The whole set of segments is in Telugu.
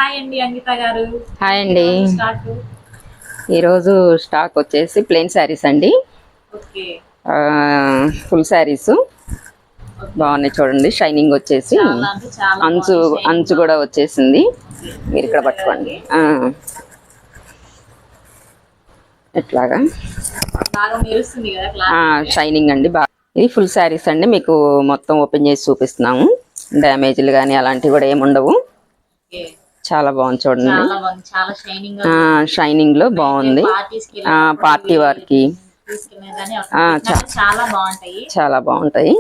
హాయ్ అండి అంకిత గారు. హాయ్ అండి. స్టార్ట్. ఈరోజు స్టాక్ వచ్చేసి ప్లెయిన్ శారీస్ అండి. ఓకే. ఫుల్ శారీస్ బాగున్నాయి చూడండి. షైనింగ్ వచ్చేసి చాలా అంటే చాలా అంచు బాగుంది. షైనింగ్ అంచు కూడా బాగుంది. వచ్చేసింది. మీరు ఇక్కడ చూసారు పట్టుకోండి. కదండి? ఎట్లాగా బాగా మెరుస్తుంది కదా క్లాత్. షైనింగ్ అండి బాగా. ఇది ఫుల్ శారీస్ అండి. మీకు మొత్తం ఓపెన్ చేసి చూపిస్తున్నాము. డ్యామేజ్లు కానీ అలాంటివి కూడా ఏమి ఉండవు. ఓకే. చాలా బాగుంది చూడండి. చాలా బాగుంది. చాలా షైనింగ్ గా షైనింగ్ లో బాగుంది. పార్టీ వార్కి తీసుకునేదాన్ని చాలా బాగుంటాయి. చాలా బాగుంటాయి.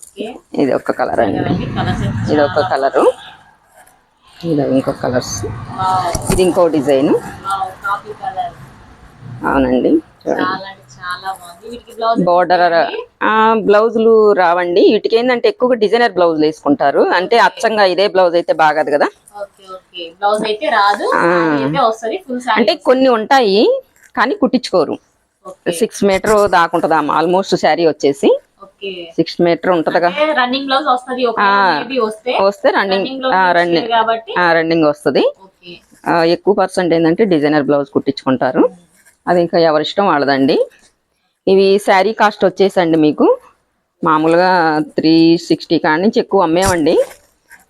ఓకే. ఇది ఒక కలర్ అండి. ఇది ఒక కలరు. ఇది ఇంకొక కలర్స్. ఇది ఇంకో డిజైన్. Coffee colour. అవునండి. చాలా అంటే చాలా బాగుంది. వీటికి బ్లౌజ్ బోర్డర్ బ్లౌజులు రావండి. వీటికి ఏంటంటే ఎక్కువగా డిజైనర్ బ్లౌజులు వేసుకుంటారు. అంటే అచ్చంగా ఇదే బ్లౌజ్ అయితే బాగదు కదా. బ్లౌజ్ అయితే రాదు. అంటే కొన్ని ఉంటాయి కానీ కుట్టించుకోరు. 6 మీటర్ దాకుంటదా ఆల్మోస్ట్ శారీ వచ్చేసి 6 మీటర్ ఉంటదిగా. రన్నింగ్ బ్లౌజ్ వస్తది. వస్తే రన్నింగ్ వస్తుంది. ఎక్కువ పర్సెంట్ ఏంటంటే డిజైనర్ బ్లౌజ్ కుట్టించుకుంటారు. అది ఇంకా ఎవరిష్టం వాళ్ళదండి. ఇవి శారీ కాస్ట్ వచ్చేసండి మీకు మామూలుగా 360 కాడి నుంచి ఎక్కువ అమ్మేవండి.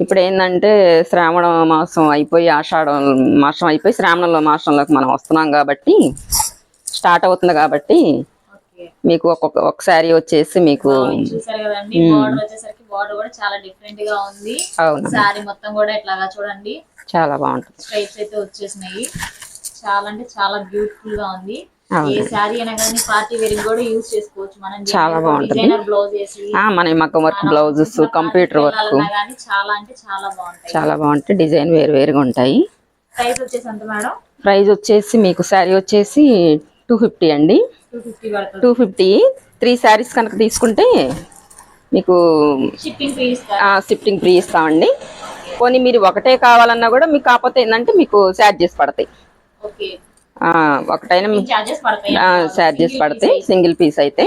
ఇప్పుడు ఏంటంటే శ్రావణ మాసం అయిపోయి ఆషాఢం మాసం అయిపోయి శ్రావణంలో మాసంలోకి మనం వస్తున్నాం కాబట్టి స్టార్ట్ అవుతుంది కాబట్టి మీకు ఒక శారీ వచ్చేసి మీకు చూసారు కదండి. బోర్డర్ వచ్చేసరికి బోర్డర్ కూడా చాలా డిఫరెంట్ గా ఉంది. అవును. శారీ మొత్తం కూడా ఇట్లాగా చూడండి చాలా బాగుంటుంది. స్ట్రైప్స్ అయితే వచ్చేసినాయి. చాలా అంటే చాలా బ్యూటిఫుల్ గా ఉంది. ఏ శారీ అయినా కానీ పార్టీ వేరింగ్ కూడా యూజ్ చేసుకోవచ్చు మనం. చాలా బాగుంటుంది. డిజైనర్ బ్లౌజ్ వేసి మన మగ్గం వర్క్ బ్లౌజెస్ కంప్యూటర్ వర్క్ కానీ చాలా అంటే చాలా బాగుంటాయి. చాలా బాగుంటాయి. డిజైన్ వేరుగా ఉంటాయి. ప్రైస్ వచ్చేసి ఎంత మేడం? ప్రైస్ వచ్చేసి మీకు శారీ వచ్చేసి 250 అండి. 250 3 శారీస్ కనుక తీసుకుంటే మీకు షిప్పింగ్ ఫ్రీ ఇస్తామండి. పోనీ మీరు ఒకటే కావాలన్నా కూడా మీకు కాకపోతే ఏంటంటే మీకు ఛార్జెస్ పడతాయి. ఒకటైనా ఛార్జెస్ పడతాయి. సింగిల్ పీస్ అయితే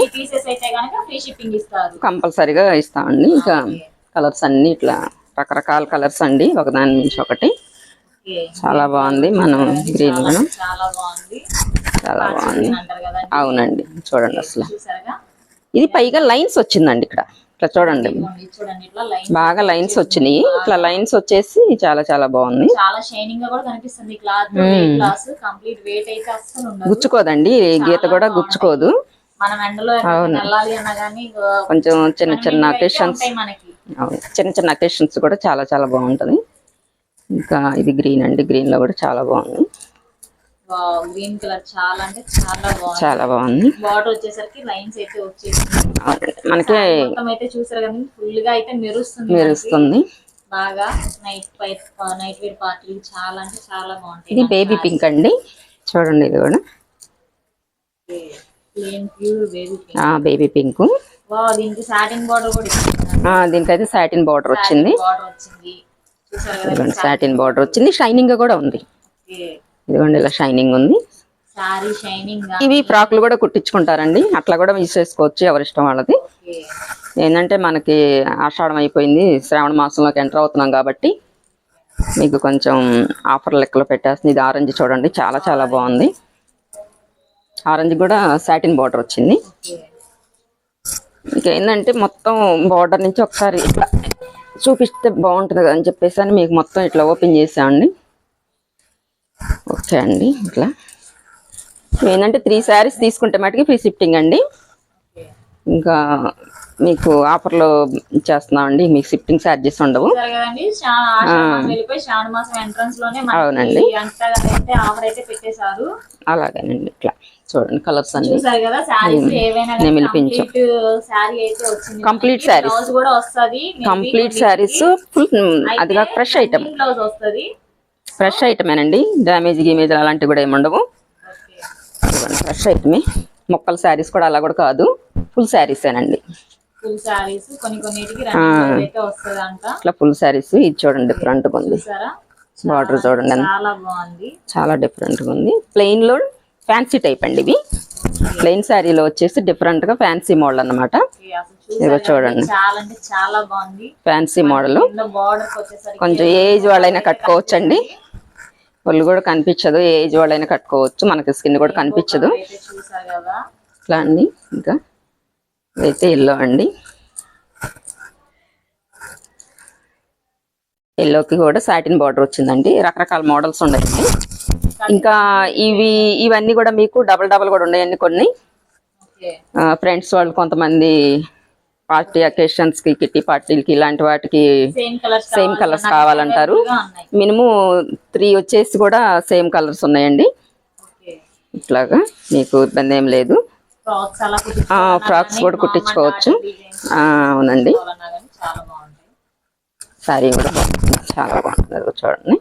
కంపల్సరీగా ఇస్తామండి. ఇంకా కలర్స్ అన్ని ఇట్లా రకరకాల కలర్స్ అండి, ఒకదాని నుంచి ఒకటి. చాలా బాగుంది. మనం గ్రీన్ కూడా చాలా బాగుంది. అవునండి చూడండి. అసలు ఇది పైగా లైన్స్ వచ్చిందండి. ఇట్లా చూడండి బాగా లైన్స్ వచ్చినాయి. ఇట్లా లైన్స్ వచ్చేసి చాలా చాలా బాగుంది. చాలా షైనింగ్ గా కూడా కనిపిస్తుంది క్లాత్. కంప్లీట్ వెయిట్ అయితే అస్సలు ఉండదు. గుచ్చుకోదండి. గీత కూడా గుచ్చుకోదు. మనం ఎండలో వెళ్ళాలి అన్నా గానీ కొంచెం చిన్న అకేషన్స్ కూడా చాలా చాలా బాగుంటది. ఇంకా ఇది గ్రీన్ అండి. గ్రీన్ లో కూడా చాలా బాగుంది. గ్రీన్ కలర్ చాలా అంటే చాలా బాగుంది. బార్డర్ వచ్చేసరికి లైన్స్ అయితే వచ్చేసింది. మనకి మొత్తం అయితే చూసారు కదా, ఫుల్ గా అయితే మెరుస్తుంది బాగా. నైట్ వేర్ పార్టీ చాలా అంటే చాలా బాగుంటాయి. ఇది బేబీ పింక్ అండి. చూడండి ఇది కూడా బేబీ పింక్. దీనికి సాటిన్ బార్డర్ కూడా ఇచ్చింది. దీనికైతే సాటిన్ బార్డర్ వచ్చింది. సాటిన్ బార్డర్ వచ్చింది. షైనింగ్ గా కూడా ఉంది. ఇదిగోండి ఇలా షైనింగ్ ఉంది. ఇవి ఫ్రాక్లు కూడా కుట్టించుకుంటారండి. అట్లా కూడా యూజ్ చేసుకోవచ్చు, ఎవరిష్టం వాళ్ళది. ఏంటంటే మనకి ఆషాఢం అయిపోయింది, శ్రావణ మాసంలోకి ఎంటర్ అవుతున్నాం కాబట్టి మీకు కొంచెం ఆఫర్ లెక్కలో పెట్టేస్తుంది. ఇది ఆరెంజ్ చూడండి, చాలా చాలా బాగుంది. ఆరెంజ్ కూడా సాటిన్ బార్డర్ వచ్చింది. ఇంకేంటంటే మొత్తం బార్డర్ నుంచి ఒకసారి ఇట్లా చూపిస్తే బాగుంటుంది కదా అని చెప్పేసి అని మీకు మొత్తం ఇట్లా ఓపెన్ చేసామండి. ఓకే అండి. ఇట్లా ఏంటంటే 3 శారీస్ తీసుకుంటే మటుకి ఫ్రీ షిప్పింగ్ అండి. ఇంకా మీకు ఆఫర్లో ఇచ్చేస్తున్నామండి. మీకు షిప్పింగ్ ఛార్జెస్ ఉండవు. అవునండి. అలాగేనండి. ఇట్లా చూడండి కలర్స్ అన్ని నిమిలిపించాం. Complete saris full. అది కాక ఫ్రెష్ ఐటమ్. ఫ్రెష్ ఐటమేనండి. డ్యామేజ్ గీమేజ్ అలాంటివి కూడా ఏమి ఉండవు. ఫ్రెష్ ఐటమే. మొక్కల శారీస్ కూడా అలా కూడా కాదు, ఫుల్ శారీసేనండి. ఇట్లా ఫుల్ శారీస్. ఇది చూడండి డిఫరెంట్ గా ఉంది. బార్డర్ చూడండి చాలా డిఫరెంట్ గా ఉంది. ప్లెయిన్ లో ఫ్యాన్సీ టైప్ అండి. ఇవి ప్లెయిన్ శారీలో వచ్చేసి డిఫరెంట్ గా ఫ్యాన్సీ మోడల్ అన్నమాట. ఇదిగో చూడండి, చాలా అంటే చాలా బాగుంది. Fancy model. బార్డర్ వచ్చేసరికి కొంచెం ఏజ్ వాళ్ళైనా కట్టుకోవచ్చండి, ఒళ్ళు కూడా కనిపించదు, ఏజ్ వాళ్ళైనా కట్టుకోవచ్చు, మనకి స్కిన్ కూడా కనిపించదు. చూసారు కదా ఇట్లా అండి. ఇంకా అయితే ఎల్లో అండి, ఎల్లోకి కూడా సాటిన్ బార్డర్ వచ్చిందండి. రకరకాల మోడల్స్ ఉన్నాయండి. ఇంకా ఇవన్నీ కూడా మీకు డబల్ డబల్ కూడా ఉన్నాయండి కొన్ని. ఫ్రెండ్స్ వాళ్ళు కొంతమంది పార్టీ అకేషన్స్ కి, కిట్టి పార్టీలకి, ఇలాంటి వాటికి సేమ్ కలర్స్ కావాలంటారు. మినిమం 3 వచ్చేసి కూడా సేమ్ కలర్స్ ఉన్నాయండి. ఇట్లాగా మీకు ఇబ్బంది ఏం లేదు. ఫ్రాక్స్ కూడా కుట్టించుకోవచ్చు. అవునండి, సారీ కూడా చాలా బాగుంటుంది చూడండి.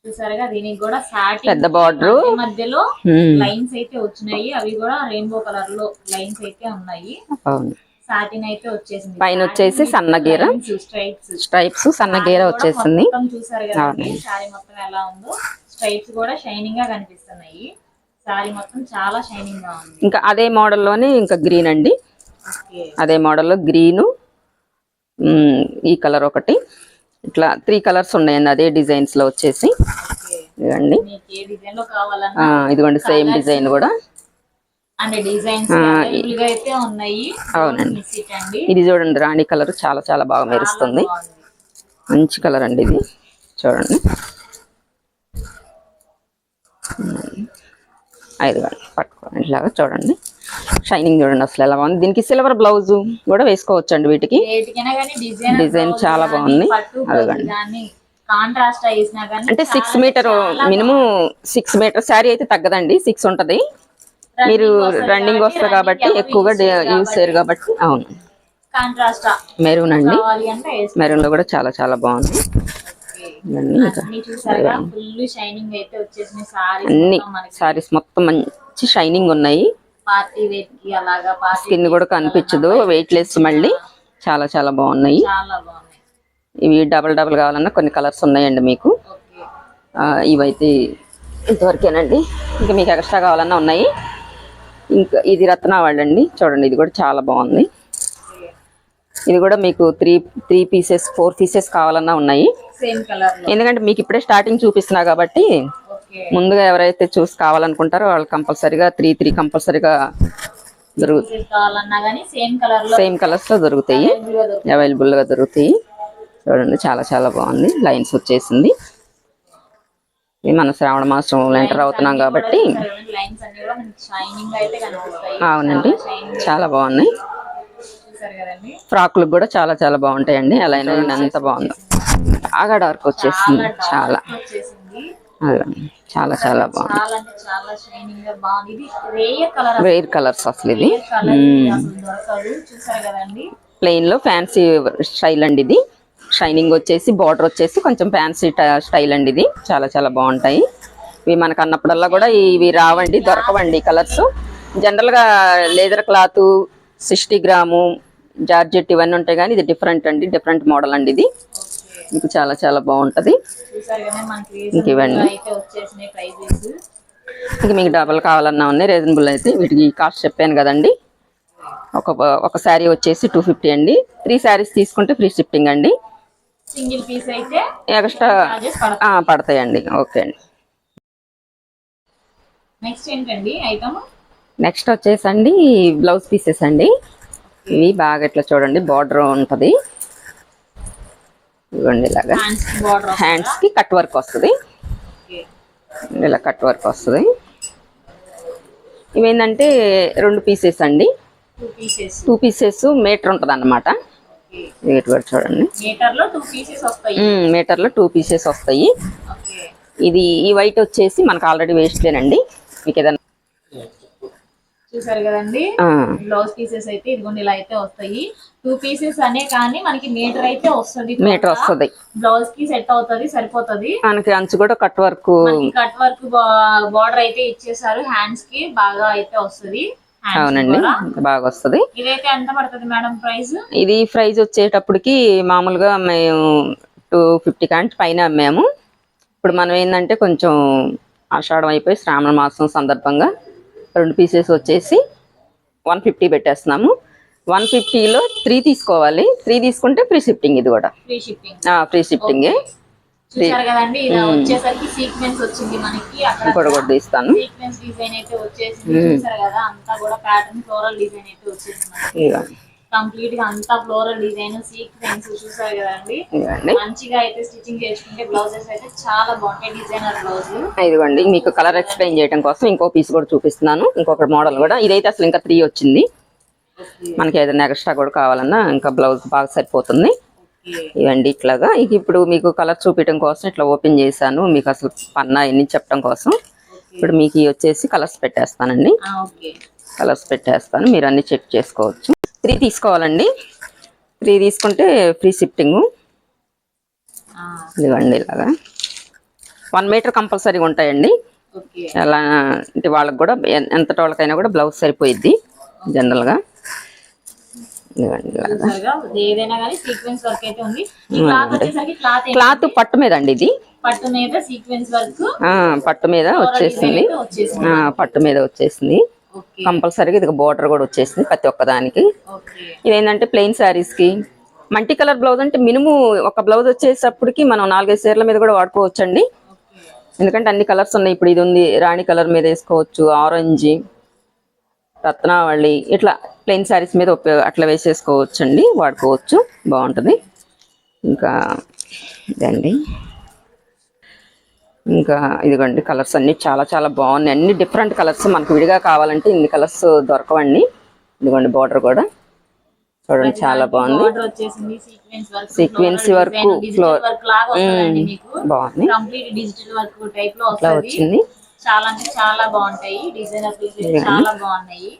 చూసారుగా, దీనికి కూడా పెద్ద బార్డర్ మధ్యలో లైన్స్ అయితే వచ్చినాయి. అవి కూడా రెయిన్బో కలర్ లో లైన్స్ అయితే ఉన్నాయి. అవును, సాటిన్ అయితే వచ్చేసింది. పైన వచ్చేసి సన్నగీర స్ట్రైప్స్ సన్నగీర వచ్చేసింది. చూసారు కదా సారీ మొత్తం ఎలా ఉందో, స్ట్రైప్స్ కూడా షైనింగ్ గా కనిపిస్తున్నాయి. సారీ మొత్తం చాలా షైనింగ్ గా ఉంది. ఇంకా అదే మోడల్లోనే ఇంకా గ్రీన్ అండి, అదే మోడల్లో గ్రీను, ఈ కలర్ ఒకటి, ఇట్లా 3 కలర్స్ ఉన్నాయండి అదే డిజైన్స్ లో వచ్చేసి. ఇదిగోండి, ఇదిగోండి సేమ్ డిజైన్ కూడా. అవునండి, ఇది చూడండి రాణి కలర్, చాలా చాలా బాగా మెరుస్తుంది. మంచి కలర్ అండి ఇది, చూడండి. ఇదిగోండి పట్టుకోండి, ఇలాగా చూడండి, షైనింగ్ చూడండి అసలు ఎలా బాగుంది. దీనికి సిల్వర్ బ్లౌజ్ కూడా వేసుకోవచ్చు అండి. వీటికి డిజైన్ చాలా బాగుంది. అదిగోండి, అంటే 6 మీటర్ మినిమం 6 మీటర్ శారీ అయితే తగ్గదండి, 6 ఉంటది. మీరు రన్నింగ్ వస్తుంది కాబట్టి ఎక్కువగా యూజ్ చేయరు కాబట్టి. అవును, మెరూన్ అండి, మెరూన్ లో కూడా చాలా చాలా బాగుంది. అన్ని సారీస్ మొత్తం మంచి షైనింగ్ ఉన్నాయి. స్కిన్ కూడా కనిపించదు, వెయిట్ లెస్, మళ్ళీ చాలా చాలా బాగున్నాయి. ఇవి డబల్ డబల్ కావాలన్నా కొన్ని కలర్స్ ఉన్నాయండి మీకు. ఇవైతే ఇంతవరకేనండి, ఇంకా మీకు ఎక్స్ట్రా కావాలన్నా ఉన్నాయి. ఇంకా ఇది రత్నావళి అండి, చూడండి ఇది కూడా చాలా బాగుంది. ఇది కూడా మీకు 3 పీసెస్ 4 పీసెస్ కావాలన్నా ఉన్నాయి. ఎందుకంటే మీకు ఇప్పుడే స్టార్టింగ్ చూపిస్తున్నా కాబట్టి, ముందుగా ఎవరైతే చూసి కావాలనుకుంటారో వాళ్ళు కంపల్సరీగా 3 కంపల్సరీగా దొరుకుతాయి. సేమ్ కలర్స్ లో దొరుకుతాయి, అవైలబుల్ గా దొరుకుతాయి. చూడండి చాలా చాలా బాగుంది, లైన్స్ వచ్చేసింది. ఇది మన శ్రావణ మాసం ఎంటర్ అవుతున్నాం కాబట్టి. అవునండి, చాలా బాగున్నాయి. ఫ్రాక్లు కూడా చాలా చాలా బాగుంటాయండి. అలా ఎంత బాగుందో, బాగా డార్క్ వచ్చేసింది, చాలా చాలా చాలా బాగుంది. రేర్ కలర్స్ అసలు ఇది. ప్లెయిన్ లో ఫ్యాన్సీ స్టైల్ అండి ఇది. షైనింగ్ వచ్చేసి బార్డర్ వచ్చేసి కొంచెం ఫ్యాన్సీ స్టైల్ అండి ఇది. చాలా చాలా బాగుంటాయి. ఇవి మనకు అన్నప్పుడల్లా కూడా ఇవి రావండి, దొరకవండి కలర్స్. జనరల్గా లేదర్ క్లాత్ 60 గ్రాము జార్జెట్ ఇవన్నీ ఉంటాయి, కానీ ఇది డిఫరెంట్ అండి, డిఫరెంట్ మోడల్ అండి ఇది. మీకు చాలా చాలా బాగుంటది. ఇంక ఇవ్వండి, ఇంక మీకు డబల్ కావాలన్నా ఉన్నాయి రీజనబుల్ అయితే. వీటికి కాస్ట్ చెప్పాను కదండి. ఒక శారీ వచ్చేసి 250 అండి. 3 శారీస్ తీసుకుంటే ఫ్రీ షిప్పింగ్ అండి. సింగిల్ పీస్ అయితే ఎక్స్ట్రా పడతాయండి. ఓకే అండి. నెక్స్ట్ ఏంటండి ఐటమ్? నెక్స్ట్ వచ్చేసండి బ్లౌజ్ పీసెస్ అండి. ఇవి బాగా ఇట్లా చూడండి, బార్డర్ ఉంటది. ఇవ్వండి ఇలాగా హ్యాండ్స్ కి కట్ వర్క్ వస్తుంది, ఇలా కట్ వర్క్ వస్తుంది. ఇవేంటంటే 2 పీసెస్ అండి, 2 పీసెస్ మీటర్ ఉంటుంది అన్నమాట. చూడండి, మీటర్ లో 2 పీసెస్ వస్తాయి. ఇది ఈ వైట్ వచ్చేసి మనకు ఆల్రెడీ వేస్ట్లేనండి. మీకు ఏదైనా చూసారు కదండి, బ్లౌజ్ పీసెస్ అయితే ఇదిగోండి ఇలా అయితే వస్తాయి. 2 పీసెస్ అనే కానీ మనకి మీటర్ అయితే వస్తుంది, మీటర్ వస్తుంది. బ్లౌజ్ కి సెట్ అవుతుంది, సరిపోతుంది. మనకి అంచు కూడా కట్ వర్క్ బార్డర్ అయితే ఇచ్చేసారు. హ్యాండ్స్ కి బాగా అయితే వస్తుంది. అవునండి, బాగా వస్తుంది. ఇదైతే ఎంత పడుతుంది మేడం ప్రైస్? ఇది ప్రైస్ వచ్చేటప్పటికి మామూలుగా మేము 250 కాంచి పైన అమ్మాము. ఇప్పుడు మనం ఏంటంటే కొంచెం ఆషాఢం అయిపోయి శ్రావణ మాసం సందర్భంగా 2 పీసెస్ వచ్చేసి 150 పెట్టేస్తున్నాము. 150లో 3 తీసుకోవాలి. 3 తీసుకుంటే ఫ్రీ షిప్పింగ్. ఇది కూడా ఫ్రీ షిప్పింగ్. ఫ్రీ షిప్పింగే. చూసారు కదండి, ఇలా వచ్చేసరికి సీక్వెన్స్ వచ్చింది మనకి. అక్కడ కూడా తీస్తాను. సీక్వెన్స్ డిజైన్ అయితే వచ్చేసింది. చూసారు కదా, అంతా కూడా ప్యాటర్న్ ఫ్లోరల్ డిజైన్ అయితే వచ్చేసింది మనకి. కంప్లీట్ గా అంతా ఫ్లోరల్ డిజైన్ సీక్వెన్స్ చూసారు కదండి. మంచిగా అయితే స్టిచ్చింగ్ చేసుకుంటే బ్లౌజెస్ అయితే చాలా బాగుంటాయి. Designer blouse. ఇదిగోండి మీకు కలర్ ఎక్స్ప్లెయిన్ చేయడం కోసం ఇంకో పీస్ కూడా చూపిస్తున్నాను. ఇంకొక మోడల్ కూడా. ఇదైతే అసలు ఇంకా 3 వచ్చింది. మనకి ఏదైనా ఎక్స్ట్రా కూడా కావాలన్నా ఇంకా బ్లౌజ్ బాగా సరిపోతుంది. ఇవండి ఇట్లాగా. ఇప్పుడు మీకు కలర్ చూపించడం కోసం ఇట్లా ఓపెన్ చేశాను, మీకు అసలు పన్నా ఎన్ని చెప్పడం కోసం. ఇప్పుడు మీకు వచ్చేసి కలర్స్ పెట్టేస్తానండి. కలర్స్ పెట్టేస్తాను, మీరు అన్ని చెక్ చేసుకోవచ్చు. 3 తీసుకోవాలండి. 3 తీసుకుంటే ఫ్రీ షిప్పింగ్. ఇదిగోండి ఇలాగా 1 మీటర్ కంపల్సరీగా ఉంటాయండి. ఎలా అంటే వాళ్ళకి కూడా ఎంత వాళ్ళకైనా కూడా బ్లౌజ్ సరిపోయిద్ది జనరల్గా. క్లాత్ పట్టు మీద అండి. ఇది పట్టు మీద సీక్వెన్స్ వర్క్. పట్టు మీద వచ్చేసింది. పట్టు మీద వచ్చేసింది కంపల్సరీగా. ఇది బోర్డర్ కూడా వచ్చేసింది ప్రతి ఒక్కదానికి. ఇదేంటంటే ప్లెయిన్ శారీస్ కి మల్టీ కలర్ బ్లౌజ్ అంటే మినిమం ఒక బ్లౌజ్ వచ్చేటప్పటికి మనం 4-5 చీరల మీద కూడా వాడుకోవచ్చండి. ఎందుకంటే అన్ని కలర్స్ ఉన్నాయి. ఇప్పుడు ఇది ఉంది, రాణి కలర్ మీద వేసుకోవచ్చు, ఆరెంజ్, రత్నావళి, ఇట్లా ప్లెయిన్ శారీస్ మీద అట్లా వేసేసుకోవచ్చండి, వాడుకోవచ్చు, బాగుంటుంది. ఇంకా ఇదండి. ఇంకా ఇదిగోండి కలర్స్ అన్ని చాలా చాలా బాగున్నాయి. అన్ని డిఫరెంట్ కలర్స్. మనకు విడిగా కావాలంటే ఇన్ని కలర్స్ దొరకవండి. ఇదిగోండి బోర్డర్ కూడా చూడండి చాలా బాగుంది. సీక్వెన్స్ వర్క్ బాగుంది. ఇట్లా వచ్చింది. చాలా అంటే చాలా బాగుంటాయి. డిజైనర్ పీసెస్ చాలా బాగున్నాయి.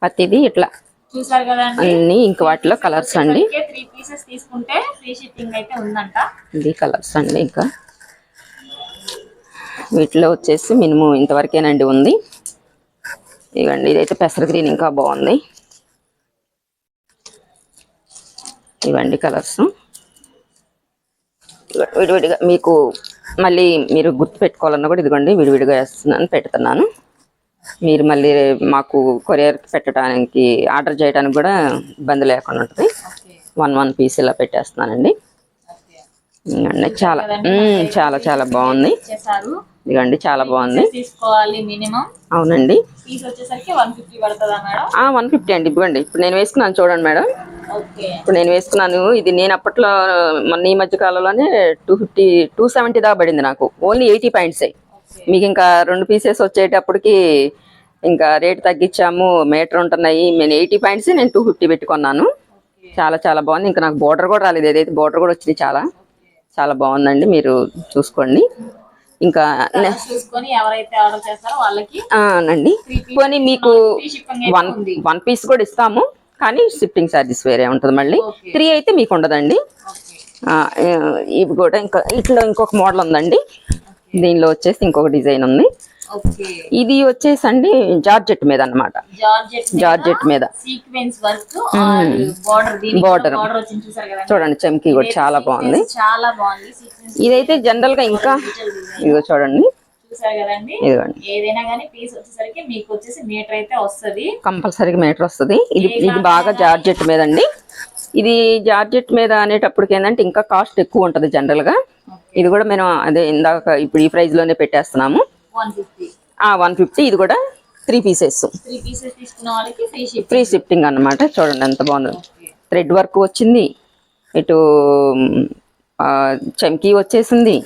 ప్రతిది ఇట్లా చూసారు కదండి. అన్ని ఇంకా వాటిలో కలర్స్ అండి. 3 పీసెస్ తీసుకుంటే ఫ్రీ షిప్పింగ్ అయితే ఉందంట. ఇది కలర్స్ అండి. ఇంకా వీటిలో వచ్చేసి మినిమం ఇంతవరకేనండి ఉంది. ఇవ్వండి ఇదైతే పెసర గ్రీన్ ఇంకా బాగుంది. ఇవ్వండి కలర్స్ విడివిడిగా. మీకు మళ్ళీ మీరు గుర్తు పెట్టుకోవాలన్నా కూడా ఇదిగోండి విడివిడిగా వేస్తున్నాను, పెడుతున్నాను. మీరు మళ్ళీ మాకు కొరియర్ పెట్టడానికి ఆర్డర్ చేయడానికి కూడా ఇబ్బంది లేకుండా ఉంటుంది. 1 పీస్ ఇలా పెట్టేస్తున్నానండి. చాలా చాలా చాలా బాగుంది. ఇదిగోండి చాలా బాగుంది. తీసుకోవాలి మినిమం. అవునండి. పీస్ వచ్చేసరికి 150 పడుతుందా మేడం? 150 అండి. ఇవ్వండి ఇప్పుడు నేను వేసుకున్నాను చూడండి మేడం. ఇప్పుడు నేను వేసుకున్నాను. ఇది నేను అప్పట్లో మొన్న ఈ మధ్య కాలంలోనే 250 270 దాకా పడింది నాకు. Only 80 points. మీకు ఇంకా 2 పీసెస్ వచ్చేటప్పటికి ఇంకా రేట్ తగ్గించాము, మీటర్ ఉంటున్నాయి. నేను 80 పాయింట్స్ నేను 250 పెట్టుకున్నాను. చాలా చాలా బాగుంది. ఇంకా నాకు బోర్డర్ కూడా రాలేదు. ఏదైతే బోర్డర్ కూడా వచ్చింది చాలా చాలా బాగుందండి. మీరు చూసుకోండి. ఇంకా చూసుకొని ఎవరైతే ఆర్డర్ చేస్తారో వాళ్ళకి నండి పోనీ మీకు 1 పీస్ కూడా ఇస్తాము, కానీ షిప్పింగ్ ఛార్జెస్ వేరే ఉంటుంది. మళ్ళీ 3 అయితే మీకు ఉండదండి. ఇవి కూడా ఇంకా ఇట్లా ఇంకొక మోడల్ ఉందండి. దీనిలో వచ్చేసి ఇంకొక డిజైన్ ఉంది. ఇది వచ్చేసి అండి జార్జెట్ మీద అన్నమాట. జార్జెట్ మీద సీక్వెన్స్ వర్క్ బోర్డర్ చూడండి. చమ్కీ కూడా చాలా బాగుంది. ఇదైతే జనరల్ గా ఇంకా ఇదిగో చూడండి. ఏదైనా కానీ పీస్ వచ్చేసరికి మీకు వచ్చేసి మీటర్ అయితే వస్తుంది, కంపల్సరీగా మీటర్ వస్తుంది. ఇది బాగా జార్జెట్ మీద అండి. ఇది జార్జెట్ మీద అనేటప్పటికి ఏంటంటే ఇంకా కాస్ట్ ఎక్కువ ఉంటుంది జనరల్ గా. ఇది కూడా మేము అదే ఇందాక ఇప్పుడు ఈ ప్రైస్ లోనే పెట్టేస్తున్నాము. 150. ఇది కూడా 3 పీసెస్ తీసుకున్న వాళ్ళకి ఫ్రీ షిప్పింగ్ అన్నమాట. చూడండి ఎంత బాగుంది. థ్రెడ్ వర్క్ వచ్చింది, ఇటు చమ్కీ వచ్చేసింది,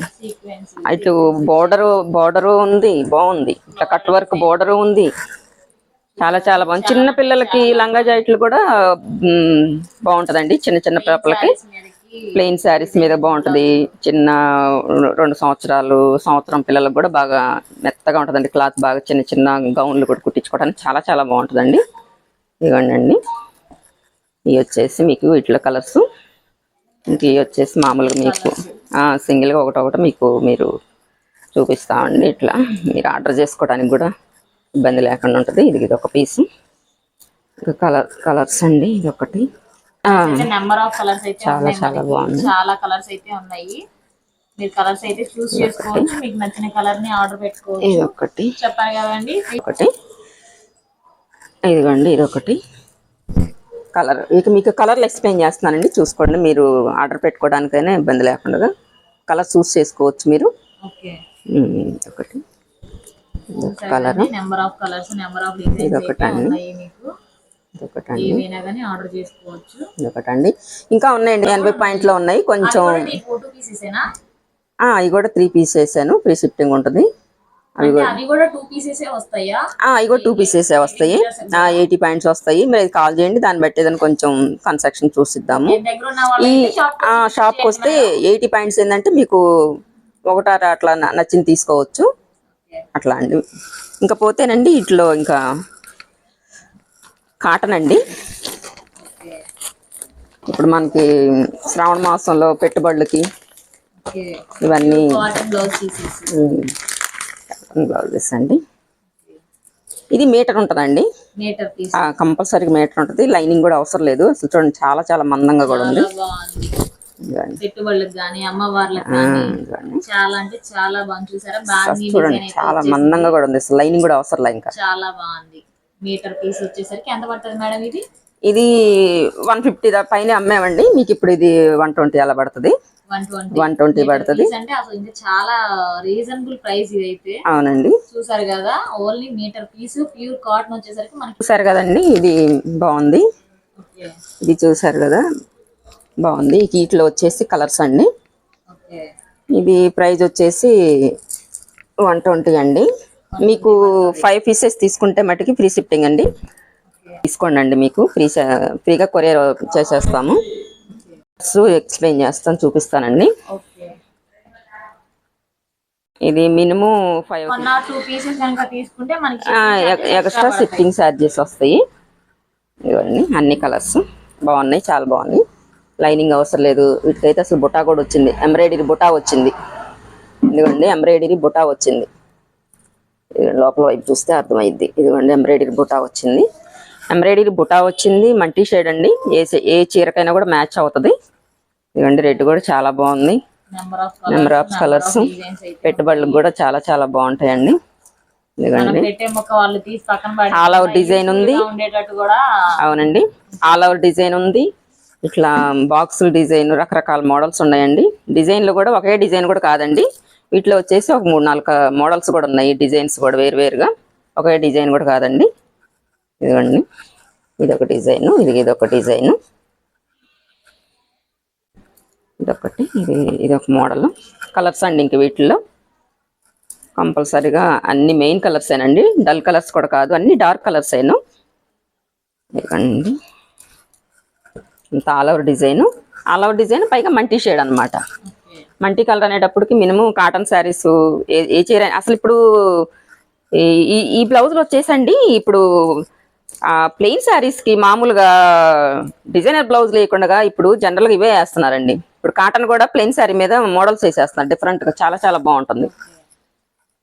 ఇటు బోర్డరు ఉంది, బాగుంది. ఇట్లా కట్ వర్క్ బోర్డరు ఉంది. చాలా చాలా బాగుంది. చిన్న పిల్లలకి లంగా జాకెట్లు కూడా బాగుంటదండి. చిన్న చిన్న పాపలకి ప్లెయిన్ శారీస్ మీద బాగుంటది. చిన్న 2 సంవత్సరం పిల్లలకు కూడా బాగా మెత్తగా ఉంటుందండి. క్లాత్ బాగా చిన్న చిన్న గౌన్లు కూడా కుట్టించుకోవడానికి చాలా చాలా బాగుంటుందండి. ఇవ్వండి. ఇవి వచ్చేసి మీకు వీటిలో కలర్స్. ఇంక ఇవి వచ్చేసి మామూలుగా మీకు సింగిల్గా ఒకటొకటి మీకు మీరు చూపిస్తామండి. ఇట్లా మీరు ఆర్డర్ చేసుకోవడానికి కూడా ఇబ్బంది లేకుండా ఉంటుంది. ఇది ఒక పీసు. ఇంకా కలర్స్ అండి. ఇది ఒకటి. నెంబర్ ఆఫ్ కలర్స్ అయితే చాలా చాలా బాగుంది. చాలా కలర్స్ అయితే ఉన్నాయి. మీరు కలర్స్ అయితే చూస్ చేసుకోవచ్చు. మీకు నచ్చిన కలర్ ని ఆర్డర్ పెట్టుకోవచ్చు. ఇది ఒకటి చెప్పాను కదండి. ఒకటి ఇదిగోండి ఇది ఒకటి కలర్. ఇక మీకు కలర్లు ఎక్స్ప్లెయిన్ చేస్తున్నానండి, చూసుకోండి. మీరు ఆర్డర్ పెట్టుకోవడానికైనా ఇబ్బంది లేకుండా కలర్ చూస్ చేసుకోవచ్చు మీరు. ఓకే. ఒకటి colour, number of colours, number of designs అయితే ఉన్నాయి మీకు. ఇదొకటండి, ఏవైనా కానీ ఆర్డర్ చేసుకోవచ్చు. ఇదొకటండి. ఇంకా ఉన్నాయండి 80 పాయింట్లో ఉన్నాయి. కొంచెం ఈ 2 పీసెసేనా? అవి కూడా 3 పీస్ వేసాను, ఫ్రీ షిప్పింగ్ ఉంటుంది. అవి కూడా 2 పీసెసే వస్తాయా? అవి కూడా 2 పీసెసే వస్తాయి. 80 పాయింట్స్ వస్తాయి. మీరు కాల్ చేయండి, దాన్ని బట్టి ఏదైనా కొంచెం కన్స్ట్రక్షన్ చూసిద్దాము. ఈ షాప్కి వస్తే 80 పాయింట్స్ ఏంటంటే మీకు ఒకటార అట్లా నచ్చింది తీసుకోవచ్చు అట్లా అండి. ఇంకా పోతేనండి ఇట్లో ఇంకా కాటన్ అండి. ఇప్పుడు మనకి శ్రావణ మాసంలో పెట్టుబడులకి ఇవన్నీ బ్లౌజెస్ అండి. ఇది మీటర్ ఉంటుందండి, కంపల్సరీగా మీటర్ ఉంటుంది. లైనింగ్ కూడా అవసరం లేదు. అసలు చూడండి చాలా చాలా మందంగా కూడా ఉంది. పెట్టుబడులకు గానీ అమ్మవార్లకు గానీ చాలా అంటే చాలా బాగుంది. చూసారా చూడండి చాలా మందంగా కూడా ఉంది. అసలు లైనింగ్ కూడా అవసరం లేదు. ఇంకా చాలా బాగుంది. మీటర్ పీస్ వచ్చేసరికి ఎంత పడుతుంది మేడం? ఇది 150 పైన అమ్మామండి. మీకు ఇప్పుడు ఇది 120 అలా పడుతుంది. 120 పడుతుంది. అంటే అసలు ఇంకా చాలా రీజనబుల్ ప్రైస్ ఇది అయితే. అవునండి, చూసారు కదా. Only metre piece pure cotton వచ్చేసరికి మనకి చూసారు కదండి. ఇది బాగుంది, ఇది చూసారు కదా బాగుంది. వీటిలో వచ్చేసి కలర్స్ అండి. ఇది ప్రైస్ వచ్చేసి 120 అండి. మీకు 5 పీసెస్ తీసుకుంటే మటుకి ఫ్రీ షిప్పింగ్ అండి. తీసుకోండి అండి, మీకు ఫ్రీగా కొరియర్ చేసేస్తాము. ఎక్స్ప్లెయిన్ చేస్తాను, చూపిస్తానండి. ఇది మినిమం 5 ఎక్స్ట్రా షిప్పింగ్ ఛార్జెస్ వస్తాయి. ఇవన్నీ అన్ని కలర్స్ బాగున్నాయి, చాలా బాగున్నాయి. లైనింగ్ అవసరం లేదు. వీటికైతే అసలు బుటా కూడా వచ్చింది, ఎంబ్రాయిడరీ బుటా వచ్చింది. ఇదిగోండి ఎంబ్రాయిడరీ బుటా వచ్చింది. లోపల వైపు చూస్తే అర్థమైద్ది. ఇదిగోండి ఎంబ్రాయిడరీ బుటా వచ్చింది. ఎంబ్రాయిడరీ బుటా వచ్చింది. మల్టీ షేడ్ అండి, ఏ చీరకైనా కూడా మ్యాచ్ అవుతుంది. ఇదిగోండి రెడ్ కూడా చాలా బాగుంది. నెంబర్ ఆఫ్ కలర్స్, పెట్టుబడులకు కూడా చాలా చాలా బాగుంటాయండి. ఇదిగోండి ఆల్ ఓవర్ డిజైన్ ఉంది. అవునండి, ఆల్ ఓవర్ డిజైన్ ఉంది. ఇట్లా బాక్సులు డిజైన్, రకరకాల మోడల్స్ ఉన్నాయండి. డిజైన్లు కూడా ఒకే డిజైన్ కూడా కాదండి. వీటిలో వచ్చేసి ఒక 3-4 మోడల్స్ కూడా ఉన్నాయి. డిజైన్స్ కూడా వేరువేరుగా, ఒకే డిజైన్ కూడా కాదండి. ఇదిగోండి ఇదొక డిజైను, ఇదొక డిజైను, ఇదొకటి, ఇదొక మోడల్. కలర్స్ అండి ఇంక వీటిల్లో కంపల్సరీగా అన్ని మెయిన్ కలర్స్ ఏనండి, డల్ కలర్స్ కూడా కాదు, అన్ని డార్క్ కలర్స్ ఏను. ఇదిగోండి ఇంత ఆల్ ఓవర్ డిజైన్ పైగా మల్టీ షేడ్ అనమాట. మల్టీ కలర్ అనేటప్పటికి మినిమం కాటన్ శారీస్ ఏ చీర అసలు ఇప్పుడు ఈ బ్లౌజులు వచ్చేసండి. ఇప్పుడు ప్లెయిన్ శారీస్కి మామూలుగా డిజైనర్ బ్లౌజ్ లేకుండా ఇప్పుడు జనరల్గా ఇవే వేస్తున్నారండి. ఇప్పుడు కాటన్ కూడా ప్లెయిన్ శారీ మీద మోడల్స్ వేసేస్తున్నారు డిఫరెంట్గా, చాలా చాలా బాగుంటుంది.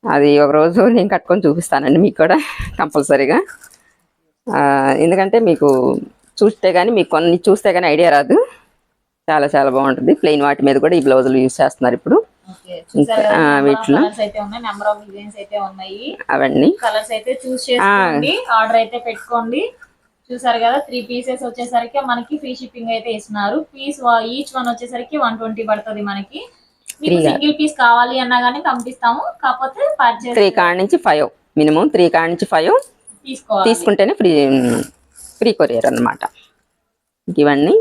అది ఒకరోజు నేను కట్టుకొని చూపిస్తానండి మీకు కూడా కంపల్సరీగా. ఎందుకంటే మీకు చూస్తే కానీ, మీకు కొన్ని చూస్తే కానీ ఐడియా రాదు. చాలా చాలా బాగుంటుంది. ప్లెయిన్ వాటి మీద కూడా ఈ బ్లౌజులు యూజ్ చేస్తున్నారు ఇప్పుడు. వీటిలో అవన్నీ కలర్స్ అయితే చూస్ చేసుకోండి, ఆర్డర్ అయితే పెట్టుకోండి. చూసారు కదా 3 పీసెస్ వచ్చేసరికి మనకి ఫ్రీ షిప్పింగ్ అయితే ఇస్తున్నారు. పీస్ ఈచ్ వన్ వచ్చేసరికి 120 పడుతుంది మనకి. సింగిల్ పీస్ కావాలి అన్నా గానీ పంపిస్తాము. కాకపోతే 3 కాడ నుంచి 5 మినిమం 3 కాడ నుంచి 5 తీసుకుంటేనే ఫ్రీ కొరియర్ అన్నమాట. ఇవన్నీ